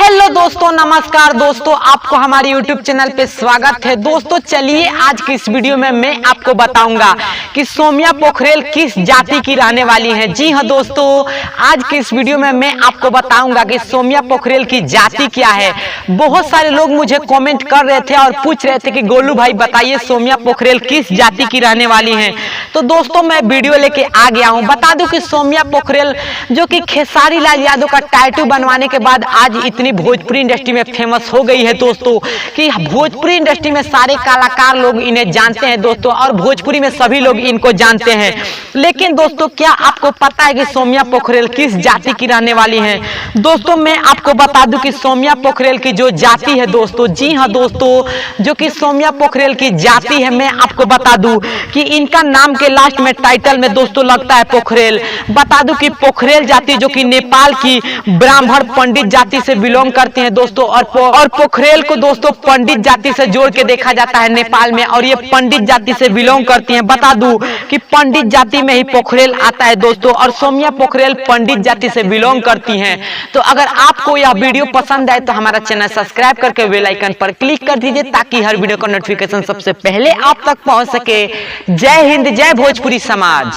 Hello दोस्तों, नमस्कार दोस्तों, आपको हमारे यूट्यूब चैनल पे स्वागत है। दोस्तों चलिए आज की इस वीडियो में मैं आपको बताऊंगा कि सोम्या पोखरेल किस जाति की रहने वाली हैं। जी हाँ दोस्तों, आज की इस वीडियो में मैं आपको बताऊंगा कि सोम्या पोखरेल की जाति क्या है। बहुत सारे लोग मुझे कमेंट कर रहे थे और पूछ रहे थे कि गोलू भाई बताइए सोम्या पोखरेल किस जाति की रहने वाली हैं। तो दोस्तों मैं वीडियो लेके आ गया हूँ। बता दूं कि सोम्या पोखरेल जो कि खेसारी लाल यादव का टैटू बनवाने के बाद आज इतनी भोजपुरी इंडस्ट्री में फेमस हो गई है दोस्तों कि भोजपुरी इंडस्ट्री में सारे कलाकार लोग इन्हें जानते हैं दोस्तों, और भोजपुरी में सभी लोग इनको जानते हैं। लेकिन दोस्तों क्या आपको पता है कि सोम्या पोखरेल किस जाति की रहने वाली हैं? दोस्तों मैं आपको बता दूं कि सोम्या पोखरेल की जो जाति है दोस्तों, जी हाँ दोस्तों, जो कि सोम्या पोखरेल की जाति है, मैं आपको बता दूं कि इनका नाम के लास्ट में टाइटल में दोस्तों लगता है पोखरेल। बता दूं कि पोखरेल जाति जो कि नेपाल की ब्राह्मण पंडित जाति से बिलोंग करती हैं दोस्तों, और पोखरेल को दोस्तों पंडित जाति से जोड़ के देखा जाता है नेपाल में, और ये पंडित जाति से बिलोंग करती हैं। बता दूं कि पंडित जाति में ही पोखरेल आता है दोस्तों, और सोम्या पोखरेल पंडित जाति से बिलोंग करती हैं। तो अगर आपको यह वीडियो पसंद आए तो हमारा चैनल सब्सक्राइब करके बेल आइकन पर क्लिक कर दीजिए ताकि हर वीडियो का नोटिफिकेशन सबसे पहले आप तक पहुंच सके। जय हिंद, जय भोजपुरी समाज।